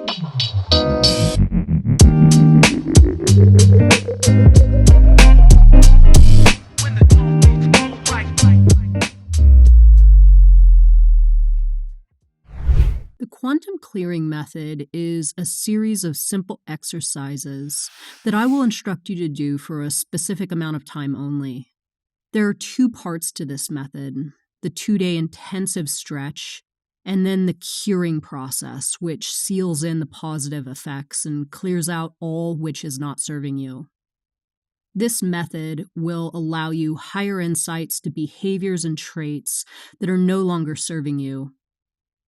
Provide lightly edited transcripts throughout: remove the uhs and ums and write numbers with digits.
The quantum clearing method is a series of simple exercises that I will instruct you to do for a specific amount of time only. There are two parts to this method: the 2-day intensive stretch, and then the curing process, which seals in the positive effects and clears out all which is not serving you. This method will allow you higher insights to behaviors and traits that are no longer serving you.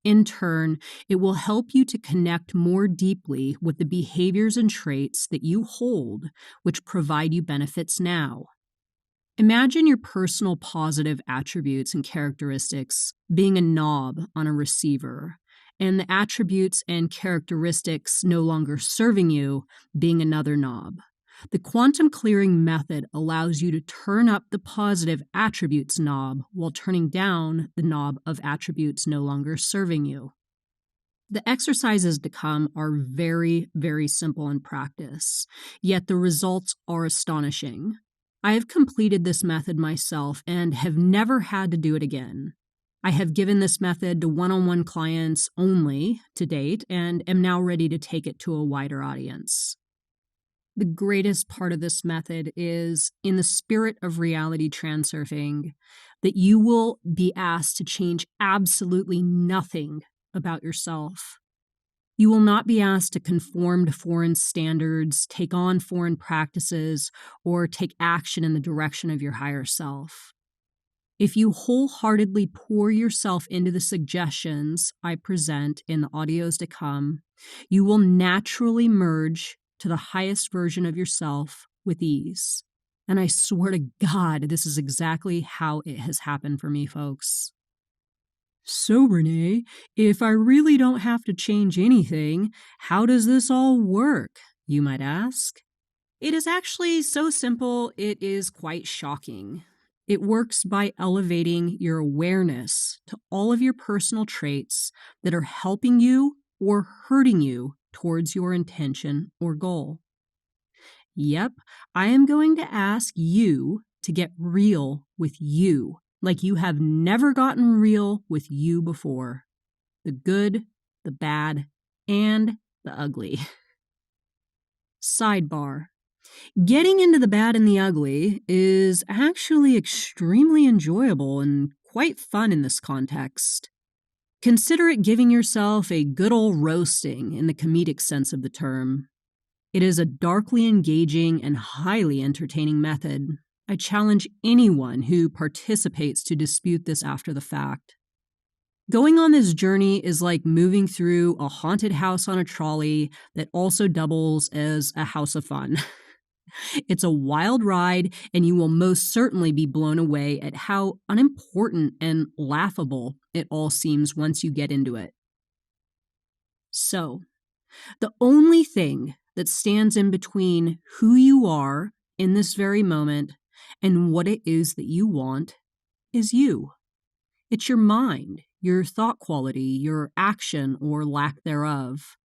In turn, it will help you to connect more deeply with the behaviors and traits that you hold, which provide you benefits now. Imagine your personal positive attributes and characteristics being a knob on a receiver, and the attributes and characteristics no longer serving you being another knob. The quantum clearing method allows you to turn up the positive attributes knob while turning down the knob of attributes no longer serving you. The exercises to come are very, very simple in practice, yet the results are astonishing. I have completed this method myself and have never had to do it again. I have given this method to one-on-one clients only to date and am now ready to take it to a wider audience. The greatest part of this method is, in the spirit of reality transurfing, that you will be asked to change absolutely nothing about yourself. You will not be asked to conform to foreign standards, take on foreign practices, or take action in the direction of your higher self. If you wholeheartedly pour yourself into the suggestions I present in the audios to come, you will naturally merge to the highest version of yourself with ease. And I swear to God, this is exactly how it has happened for me, folks. So, Renee, if I really don't have to change anything, how does this all work, you might ask? It is actually so simple, it is quite shocking. It works by elevating your awareness to all of your personal traits that are helping you or hurting you towards your intention or goal. Yep, I am going to ask you to get real with you, like you have never gotten real with you before. The good, the bad, and the ugly. Sidebar. Getting into the bad and the ugly is actually extremely enjoyable and quite fun in this context. Consider it giving yourself a good old roasting in the comedic sense of the term. It is a darkly engaging and highly entertaining method. I challenge anyone who participates to dispute this after the fact. Going on this journey is like moving through a haunted house on a trolley that also doubles as a house of fun. It's a wild ride, and you will most certainly be blown away at how unimportant and laughable it all seems once you get into it. So, the only thing that stands in between who you are in this very moment and what it is that you want is you. It's your mind, your thought quality, your action or lack thereof.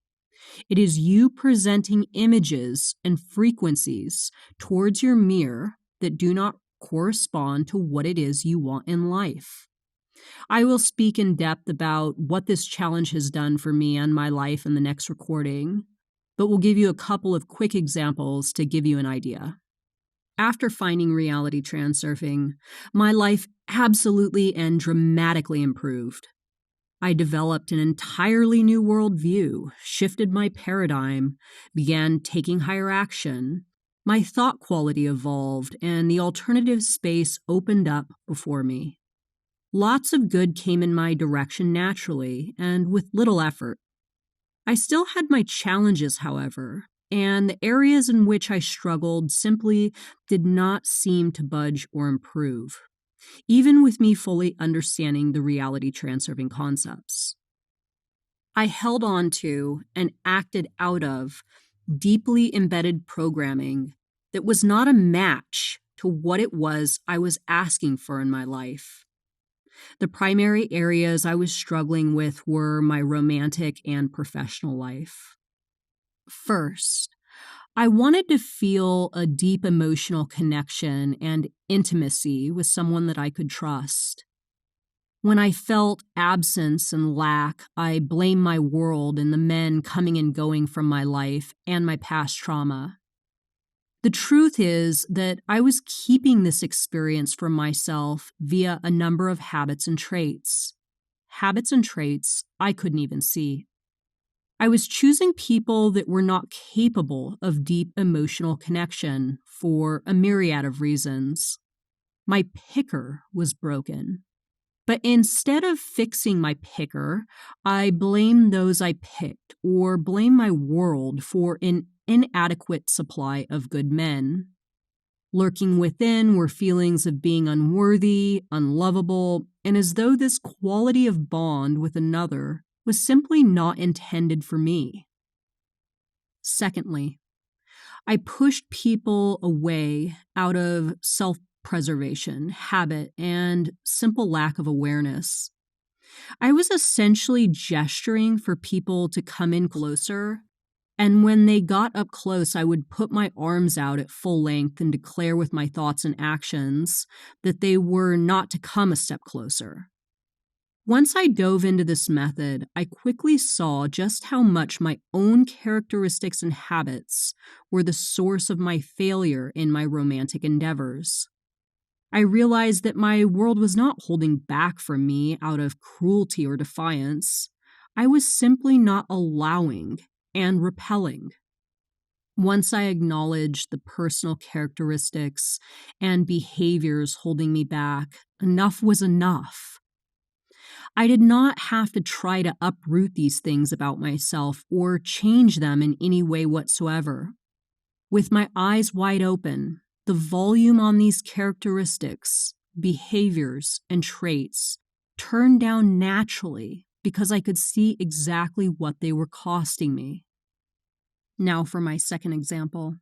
It is you presenting images and frequencies towards your mirror that do not correspond to what it is you want in life. I will speak in depth about what this challenge has done for me and my life in the next recording, but we'll give you a couple of quick examples to give you an idea. After finding Reality Transurfing, my life absolutely and dramatically improved. I developed an entirely new worldview, shifted my paradigm, began taking higher action. My thought quality evolved, and the alternative space opened up before me. Lots of good came in my direction naturally, and with little effort. I still had my challenges, however, and the areas in which I struggled simply did not seem to budge or improve, even with me fully understanding the reality transurfing concepts. I held on to and acted out of deeply embedded programming that was not a match to what it was I was asking for in my life. The primary areas I was struggling with were my romantic and professional life. First, I wanted to feel a deep emotional connection and intimacy with someone that I could trust. When I felt absence and lack, I blamed my world and the men coming and going from my life and my past trauma. The truth is that I was keeping this experience for myself via a number of habits and traits. Habits and traits I couldn't even see. I was choosing people that were not capable of deep emotional connection for a myriad of reasons. My picker was broken. But instead of fixing my picker, I blamed those I picked or blamed my world for an inadequate supply of good men. Lurking within were feelings of being unworthy, unlovable, and as though this quality of bond with another was simply not intended for me. Secondly, I pushed people away out of self-preservation, habit, and simple lack of awareness. I was essentially gesturing for people to come in closer, and when they got up close, I would put my arms out at full length and declare with my thoughts and actions that they were not to come a step closer. Once I dove into this method, I quickly saw just how much my own characteristics and habits were the source of my failure in my romantic endeavors. I realized that my world was not holding back from me out of cruelty or defiance. I was simply not allowing and repelling. Once I acknowledged the personal characteristics and behaviors holding me back, enough was enough. I did not have to try to uproot these things about myself or change them in any way whatsoever. With my eyes wide open, the volume on these characteristics, behaviors, and traits turned down naturally because I could see exactly what they were costing me. Now for my second example.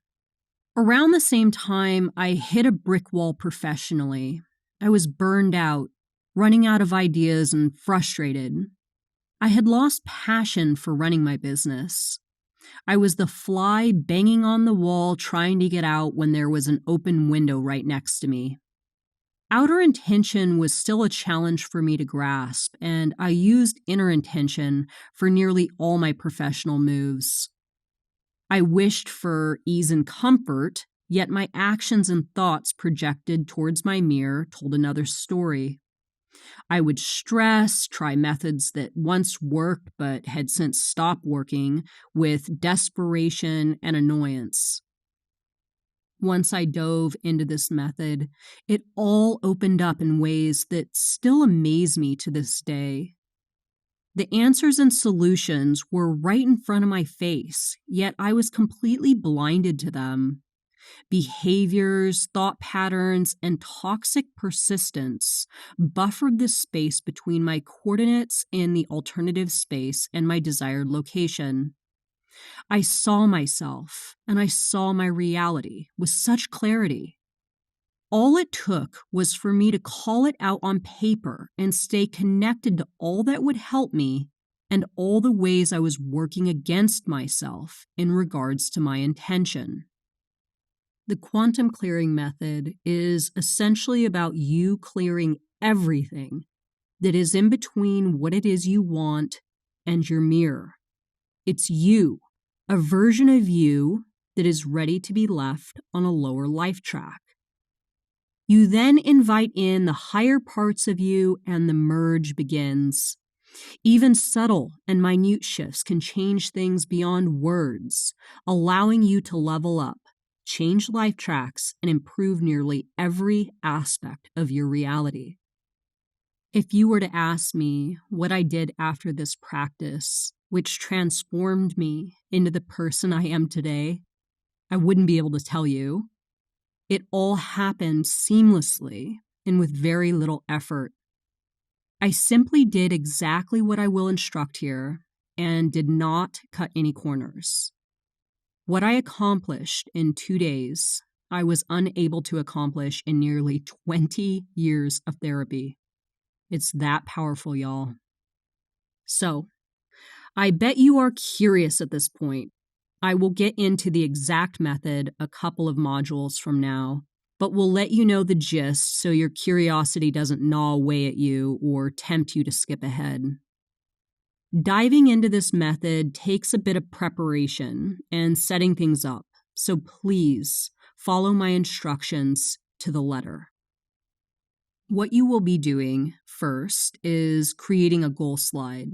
Around the same time I hit a brick wall professionally, I was burned out, running out of ideas and frustrated. I had lost passion for running my business. I was the fly banging on the wall trying to get out when there was an open window right next to me. Outer intention was still a challenge for me to grasp, and I used inner intention for nearly all my professional moves. I wished for ease and comfort, yet my actions and thoughts projected towards my mirror told another story. I would stress, try methods that once worked but had since stopped working with desperation and annoyance. Once I dove into this method, it all opened up in ways that still amaze me to this day. The answers and solutions were right in front of my face, yet I was completely blinded to them. Behaviors, thought patterns, and toxic persistence buffered the space between my coordinates in the alternative space and my desired location. I saw myself, and I saw my reality with such clarity. All it took was for me to call it out on paper and stay connected to all that would help me and all the ways I was working against myself in regards to my intention. The quantum clearing method is essentially about you clearing everything that is in between what it is you want and your mirror. It's you, a version of you that is ready to be left on a lower life track. You then invite in the higher parts of you and the merge begins. Even subtle and minute shifts can change things beyond words, allowing you to level up, change life tracks, and improve nearly every aspect of your reality. If you were to ask me what I did after this practice, which transformed me into the person I am today, I wouldn't be able to tell you. It all happened seamlessly and with very little effort. I simply did exactly what I will instruct here and did not cut any corners. What I accomplished in 2 days, I was unable to accomplish in nearly 20 years of therapy. It's that powerful, y'all. So, I bet you are curious at this point. I will get into the exact method a couple of modules from now, but we'll let you know the gist so your curiosity doesn't gnaw away at you or tempt you to skip ahead. Diving into this method takes a bit of preparation and setting things up, so please follow my instructions to the letter. What you will be doing first is creating a goal slide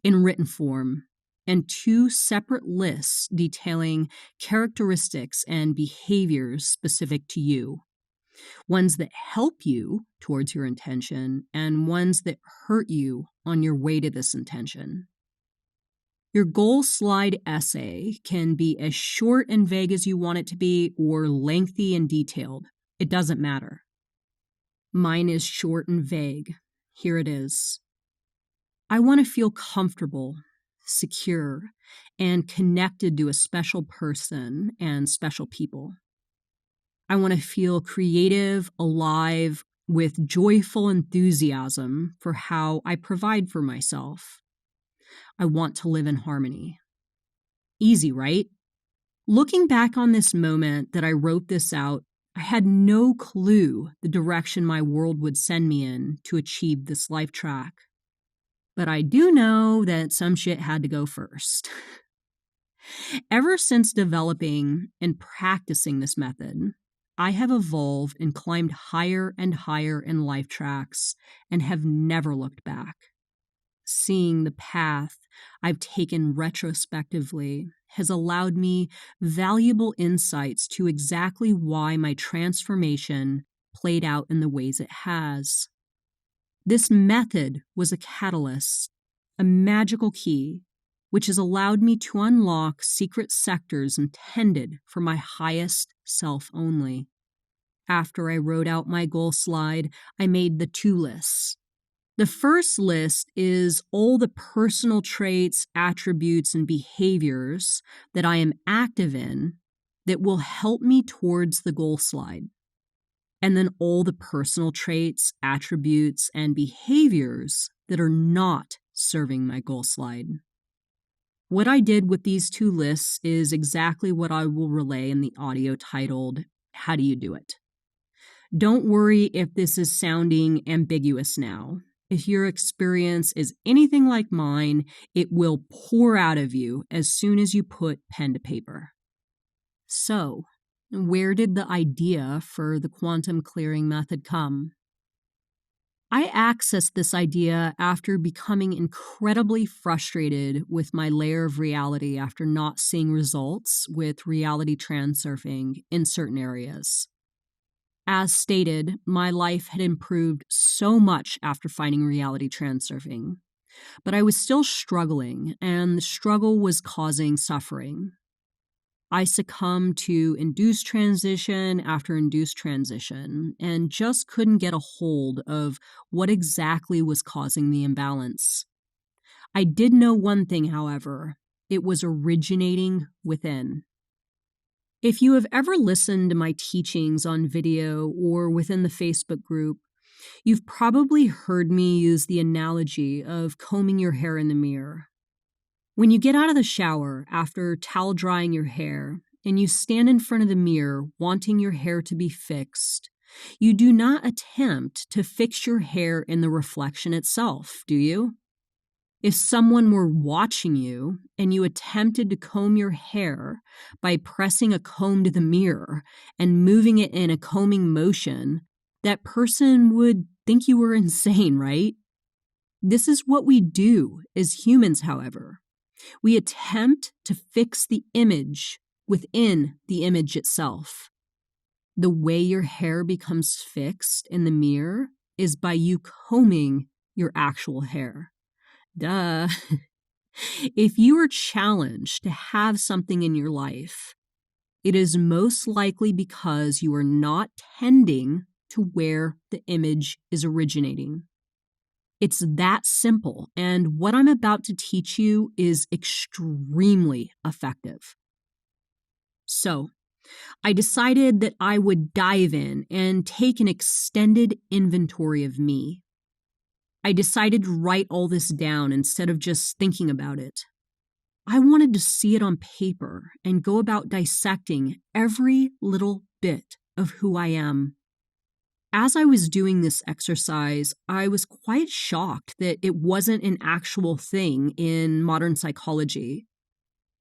in written form and 2 separate lists detailing characteristics and behaviors specific to you. Ones that help you towards your intention and ones that hurt you on your way to this intention. Your goal slide essay can be as short and vague as you want it to be or lengthy and detailed. It doesn't matter. Mine is short and vague. Here it is. I want to feel comfortable, secure, and connected to a special person and special people. I want to feel creative, alive, with joyful enthusiasm for how I provide for myself. I want to live in harmony. Easy, right? Looking back on this moment that I wrote this out, I had no clue the direction my world would send me in to achieve this life track. But I do know that some shit had to go first. Ever since developing and practicing this method, I have evolved and climbed higher and higher in life tracks and have never looked back. Seeing the path I've taken retrospectively has allowed me valuable insights to exactly why my transformation played out in the ways it has. This method was a catalyst, a magical key, which has allowed me to unlock secret sectors intended for my highest self only. After I wrote out my goal slide, I made the 2 lists. The first list is all the personal traits, attributes, and behaviors that I am active in that will help me towards the goal slide. And then all the personal traits, attributes, and behaviors that are not serving my goal slide. What I did with these 2 lists is exactly what I will relay in the audio titled, How Do You Do It? Don't worry if this is sounding ambiguous now. If your experience is anything like mine, it will pour out of you as soon as you put pen to paper. So, where did the idea for the quantum clearing method come? I accessed this idea after becoming incredibly frustrated with my layer of reality after not seeing results with reality transurfing in certain areas. As stated, my life had improved so much after finding reality transurfing, but I was still struggling, and the struggle was causing suffering. I succumbed to induced transition after induced transition and just couldn't get a hold of what exactly was causing the imbalance. I did know one thing, however. It was originating within. If you have ever listened to my teachings on video or within the Facebook group, you've probably heard me use the analogy of combing your hair in the mirror. When you get out of the shower after towel drying your hair and you stand in front of the mirror wanting your hair to be fixed, you do not attempt to fix your hair in the reflection itself, do you? If someone were watching you and you attempted to comb your hair by pressing a comb to the mirror and moving it in a combing motion, that person would think you were insane, right? This is what we do as humans, however. We attempt to fix the image within the image itself. The way your hair becomes fixed in the mirror is by you combing your actual hair. Duh. If you are challenged to have something in your life, it is most likely because you are not tending to where the image is originating. It's that simple, and what I'm about to teach you is extremely effective. So, I decided that I would dive in and take an extended inventory of me. I decided to write all this down instead of just thinking about it. I wanted to see it on paper and go about dissecting every little bit of who I am. As I was doing this exercise, I was quite shocked that it wasn't an actual thing in modern psychology.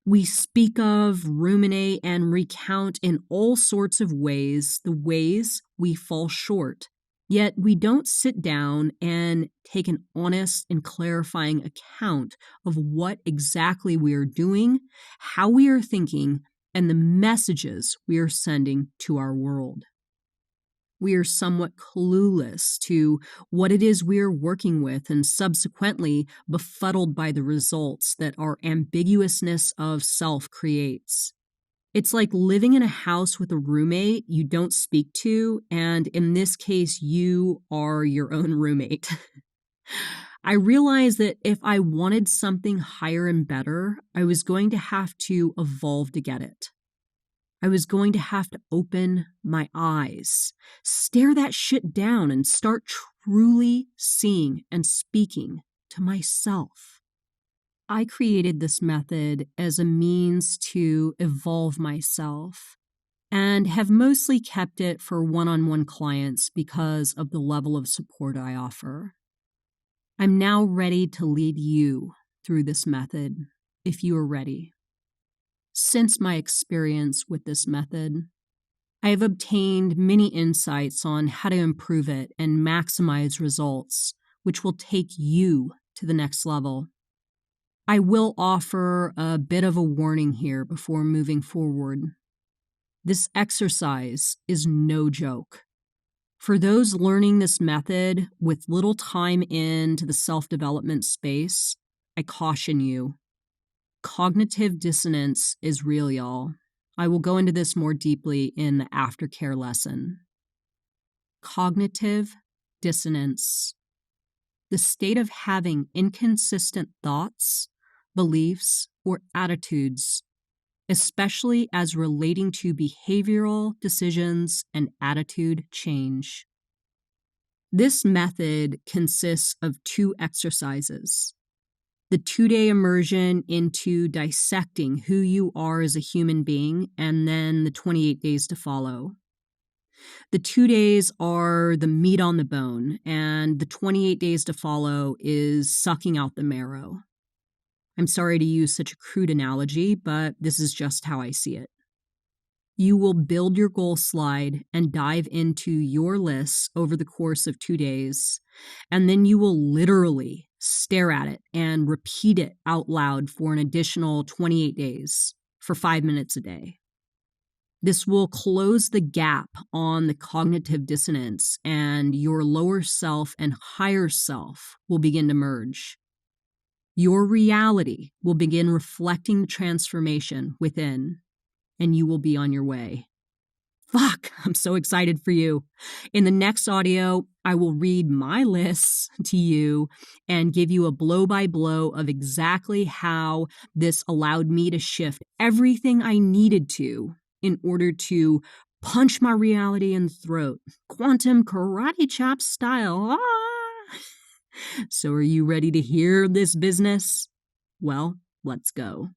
We speak of, ruminate, and recount in all sorts of ways the ways we fall short. Yet we don't sit down and take an honest and clarifying account of what exactly we are doing, how we are thinking, and the messages we are sending to our world. We are somewhat clueless to what it is we are working with and subsequently befuddled by the results that our ambiguousness of self creates. It's like living in a house with a roommate you don't speak to, and in this case, you are your own roommate. I realized that if I wanted something higher and better, I was going to have to evolve to get it. I was going to have to open my eyes, stare that shit down, and start truly seeing and speaking to myself. I created this method as a means to evolve myself and have mostly kept it for one-on-one clients because of the level of support I offer. I'm now ready to lead you through this method if you are ready. Since my experience with this method, I have obtained many insights on how to improve it and maximize results, which will take you to the next level. I will offer a bit of a warning here before moving forward. This exercise is no joke. For those learning this method with little time into the self-development space, I caution you. Cognitive dissonance is real, y'all. I will go into this more deeply in the aftercare lesson. Cognitive dissonance. The state of having inconsistent thoughts, beliefs, or attitudes, especially as relating to behavioral decisions and attitude change. This method consists of 2 exercises. The 2-day immersion into dissecting who you are as a human being, and then the 28 days to follow. The 2 days are the meat on the bone, and the 28 days to follow is sucking out the marrow. I'm sorry to use such a crude analogy, but this is just how I see it. You will build your goal slide and dive into your lists over the course of 2 days, and then you will literally stare at it and repeat it out loud for an additional 28 days for 5 minutes a day. This will close the gap on the cognitive dissonance, and your lower self and higher self will begin to merge. Your reality will begin reflecting the transformation within, and you will be on your way. Fuck, I'm so excited for you. In the next audio, I will read my lists to you and give you a blow-by-blow of exactly how this allowed me to shift everything I needed to in order to punch my reality in the throat. Quantum karate chop style. Ah! So are you ready to hear this business? Well, let's go.